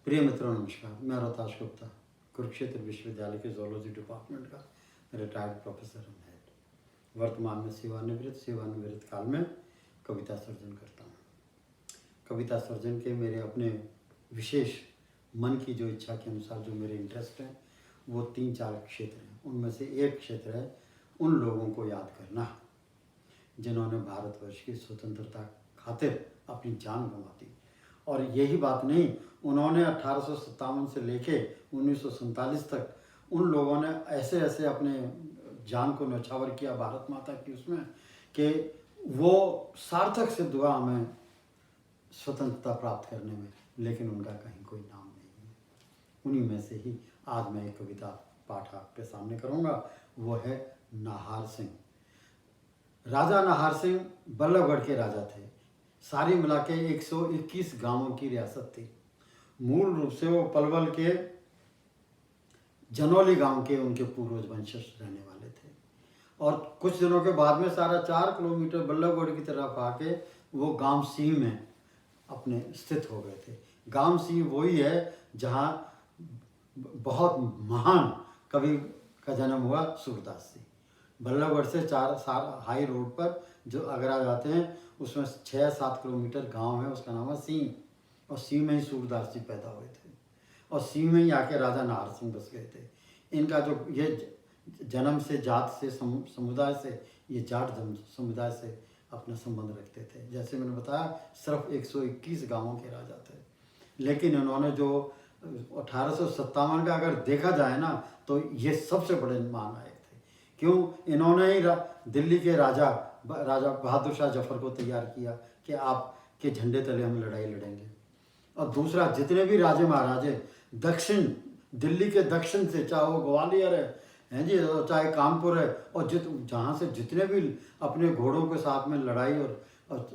प्रिय मित्रों नमस्कार। मैं रोहताश गुप्ता कुरुक्षेत्र विश्वविद्यालय के जूलॉजी डिपार्टमेंट का रिटायर्ड प्रोफेसर हूँ। वर्तमान में सेवानिवृत्त काल में कविता सर्जन करता हूँ। कविता सर्जन के मेरे अपने विशेष मन की जो इच्छा के अनुसार जो मेरे इंटरेस्ट हैं वो 3-4 क्षेत्र हैं। उनमें से एक क्षेत्र है उन लोगों को याद करना जिन्होंने भारतवर्ष की स्वतंत्रता खातिर अपनी जान गंवा दी। और यही बात नहीं, उन्होंने 1857 से लेके 1947 तक उन लोगों ने ऐसे ऐसे अपने जान को न्यौछावर किया भारत माता की उसमें कि वो सार्थक सिद्ध हुआ हमें स्वतंत्रता प्राप्त करने में, लेकिन उनका कहीं कोई नाम नहीं है। उन्हीं में से ही आज मैं एक कविता पाठ आपके सामने करूँगा। वो है नाहर सिंह। राजा नाहर सिंह बल्लभगढ़ के राजा थे। सारी मिला के 121 गांवों की रियासत थी। मूल रूप से वो पलवल के जनौली गांव के उनके पूर्वज वंशज रहने वाले थे। और कुछ दिनों के बाद में सारा 4 किलोमीटर बल्लभगढ़ की तरफ आके वो गांव सिंह में अपने स्थित हो गए थे। गांव सिंह वही है जहां बहुत महान कवि का जन्म हुआ, सूरदास जी। बल्लभगढ़ से 4 हाई रोड पर जो आगरा जाते हैं उसमें 6-7 किलोमीटर गांव है, उसका नाम है सिंह। और सिंह में ही सूरदास जी पैदा हुए थे और सिंह में ही आके राजा नाहर सिंह बस गए थे। इनका जो ये जन्म से जात से समुदाय से ये जाट समुदाय से अपना संबंध रखते थे। जैसे मैंने बताया सिर्फ 121 गांवों के राजा थे, लेकिन इन्होंने जो 1857 का अगर देखा जाए ना तो ये सबसे बड़े महानायक थे। क्यों? इन्होंने ही दिल्ली के राजा बहादुर शाह जफर को तैयार किया कि आपके झंडे तले हम लड़ाई लड़ेंगे। और दूसरा, जितने भी राजे महाराजे दक्षिण दिल्ली के दक्षिण से, चाहे वो ग्वालियर है जी, चाहे कानपुर है, और जहाँ से जितने भी अपने घोड़ों के साथ में लड़ाई और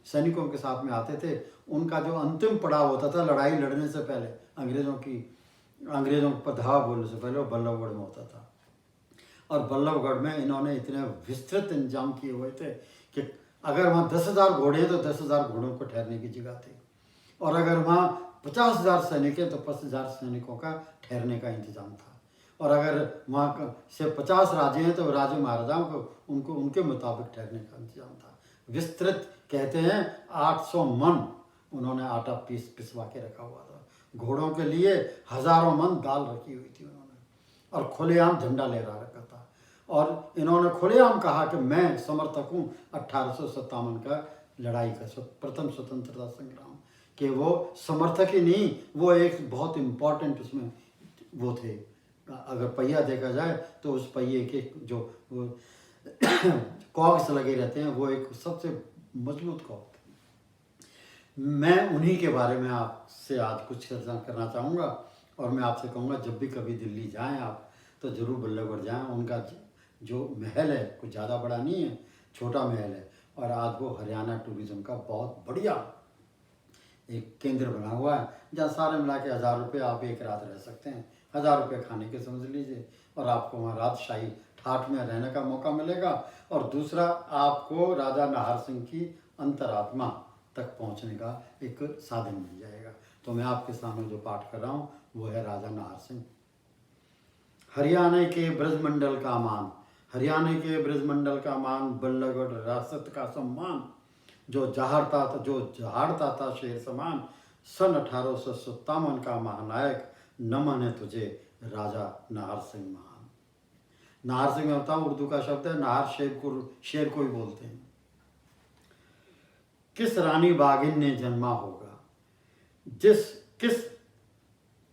सैनिकों के साथ में आते थे, उनका जो अंतिम पड़ाव होता था लड़ाई लड़ने से पहले, अंग्रेज़ों पर धावा बोलने से पहले, वो बल्लभगढ़ में होता था। और बल्लभगढ़ में इन्होंने इतने विस्तृत इंतजाम किए हुए थे कि अगर वहाँ 10,000 घोड़े हैं तो 10,000 घोड़ों को ठहरने की जगह थी, और अगर वहाँ 50,000 सैनिक हैं तो 50,000 सैनिकों का ठहरने का इंतजाम था। और अगर वहाँ से 50 राजे हैं तो राजे महाराजाओं को उनके मुताबिक ठहरने का इंतजाम था। विस्तृत कहते हैं 800 मन उन्होंने आटा पिसवा के रखा हुआ था। घोड़ों के लिए हज़ारों मन दाल रखी हुई थी उन्होंने, और खुलेआम झंडा लहरा रखा था। और इन्होंने खुलेआम कहा कि मैं समर्थक हूँ 1857 का लड़ाई का, प्रथम स्वतंत्रता संग्राम के वो समर्थक ही नहीं, वो एक बहुत इम्पोर्टेंट उसमें वो थे। अगर पहिया देखा जाए तो उस पहिए के जो कॉग्स लगे रहते हैं वो एक सबसे मजबूत कॉग थे। मैं उन्हीं के बारे में आपसे आज कुछ चर्चा करना चाहूँगा। और मैं आपसे कहूँगा जब भी कभी दिल्ली जाएं आप तो ज़रूर बल्लभगढ़ जाएं। उनका जो महल है कुछ ज़्यादा बड़ा नहीं है, छोटा महल है, और आज वो हरियाणा टूरिज़्म का बहुत बढ़िया एक केंद्र बना हुआ है, जहाँ सारे मिला के 1000 रुपये आप एक रात रह सकते हैं। 1000 रुपये खाने के समझ लीजिए, और आपको वहाँ रात शाही ठाठ में रहने का मौका मिलेगा। और दूसरा, आपको राजा नाहर सिंह की अंतरात्मा तक पहुँचने का एक साधन मिल जाएगा। तो मैं आपके सामने जो पाठ कर रहा हूँ वो है राजा नाहर सिंह। हरियाणा के ब्रजमंडल का मान, हरियाणा के ब्रजमंडल का मान, बल्लभगढ़ रियासत का सम्मान, जो जहाड़ता था शेर समान, सन 1857 का महानायक, नमन है तुझे राजा नाहर सिंह महान। नाहर सिंह में बताऊं, उर्दू का शब्द है नाहर, शेर को ही बोलते हैं। किस रानी बागिन ने जन्मा होगा, किस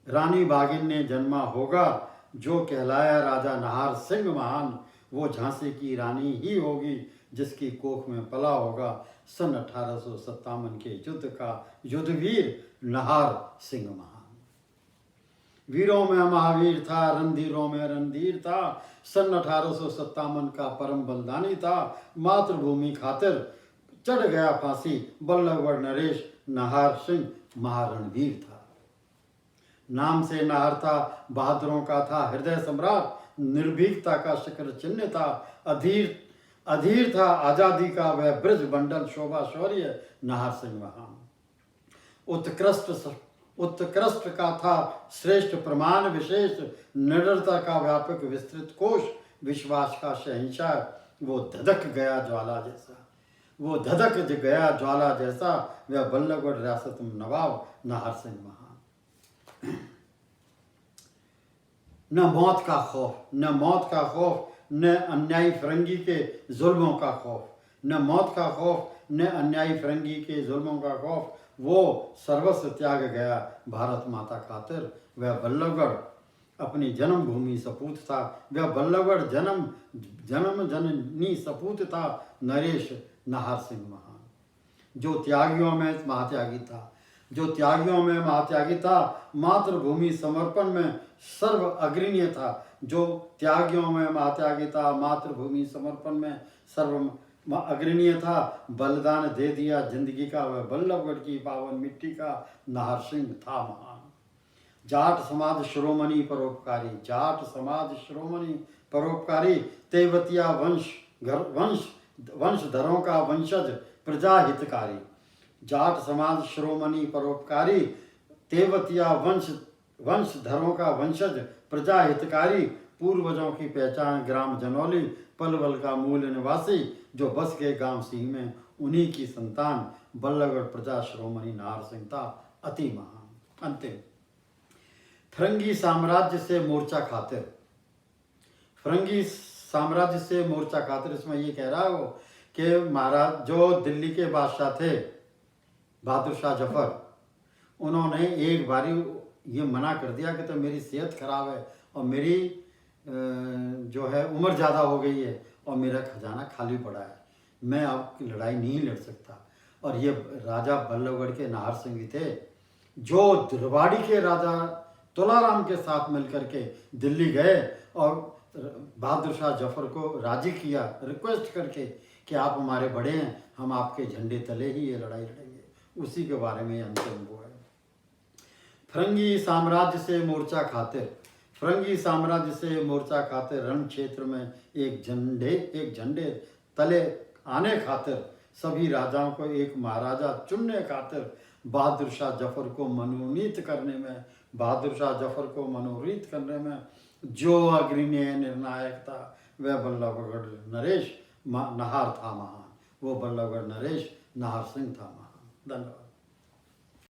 रानी बागिन ने जन्मा होगा, जो कहलाया राजा नाहर सिंह महान, वो झांसी की रानी ही होगी जिसकी कोख में पला होगा। सन 1857 के युद्ध का युद्धवीर नाहर सिंह महान। वीरों में महावीर था, रणधीरों में रणधीर था, सन 1857 का परम बलिदानी था। मातृभूमि खातिर चढ़ गया फांसी, बल्लभगढ़ नरेश नाहर सिंह महारणवीर था। नाम से नाहर था, बहादुरों का था हृदय सम्राट, निर्भीकता का शिखर चिन्ह था, अधीर था आजादी का वह ब्रज बंडल, शोभा शौर्य नाहर सिंह महान। उत्कृष्ट उत्कृष्ट का था श्रेष्ठ प्रमाण विशेष, निडरता का व्यापक विस्तृत कोश, विश्वास का शहंशाह, वो धधक गया ज्वाला जैसा, वो धधक गया ज्वाला जैसा, वह बल्लभगढ़ रियासत नवाब नाहर सिंह महान। न मौत का खौफ, न मौत का खौफ, न अन्यायी फिरंगी के जुल्मों का खौफ, न मौत का खौफ, न अन्यायी फिरंगी के जुल्मों का खौफ, वो सर्वस्व त्याग गया भारत माता खातिर, वह बल्लभगढ़ अपनी जन्मभूमि सपूत था, वह बल्लभगढ़ जन्म जननी सपूत था, नरेश नाहर सिंह महान। जो त्यागियों में महात्यागी था, जो त्यागियों में महात्यागी था, मातृभूमि समर्पण में सर्व अग्रणीय था, जो त्यागियों में महात्यागी था, मातृभूमि समर्पण में सर्व अग्रणीय था, बलिदान दे दिया जिंदगी का, वह बल्लभगढ़ की पावन मिट्टी का नाहर सिंह था महान। जाट समाज शिरोमणि परोपकारी, जाट समाज शिरोमणि परोपकारी, तेवतिया वंशधरों का वंशज प्रजा हितकारी, जाट समाज शिरोमणि परोपकारी, तेवतिया वंशधरों का वंशज प्रजा हितकारी, पूर्वजों की पहचान ग्राम जनौली, पलवल का मूल निवासी, जो बस गए गांव सिंह में, उन्हीं की संतान बल्लभगढ़ प्रजा शिरोमणि नाहर सिंह था अति महान। अंतिम, फिरंगी साम्राज्य से मोर्चा खातिर, फिरंगी साम्राज्य से मोर्चा खातिर, इसमें ये कह रहा है वो कि महाराज जो दिल्ली के बादशाह थे बहादुर शाह जफर, उन्होंने एक बारी ये मना कर दिया कि तो मेरी सेहत खराब है और मेरी जो है उम्र ज़्यादा हो गई है और मेरा खजाना खाली पड़ा है, मैं अब लड़ाई नहीं लड़ सकता। और ये राजा बल्लभगढ़ के नाहर सिंह थे, जो रवाड़ी के राजा तुलाराम के साथ मिलकर के दिल्ली गए और बहादुर शाह जफर को राजी किया, रिक्वेस्ट करके कि आप हमारे बड़े हैं, हम आपके झंडे तले ही ये लड़ाई लड़ेंगे। उसी के बारे में अंतिम वो है। फिरंगी साम्राज्य से मोर्चा खातिर, फिरंगी साम्राज्य से मोर्चा खातिर, रण क्षेत्र में एक झंडे तले आने खातिर, सभी राजाओं को एक महाराजा चुनने खातिर, बहादुर शाह जफर को मनोनीत करने में, बहादुर शाह जफर को मनोनीत करने में जो अग्रणीय निर्णायक था, वह बल्लभगढ़ नरेश नाहर था महान। वो बल्लभगढ़ नरेश नाहर सिंह था महान। धन्यवाद।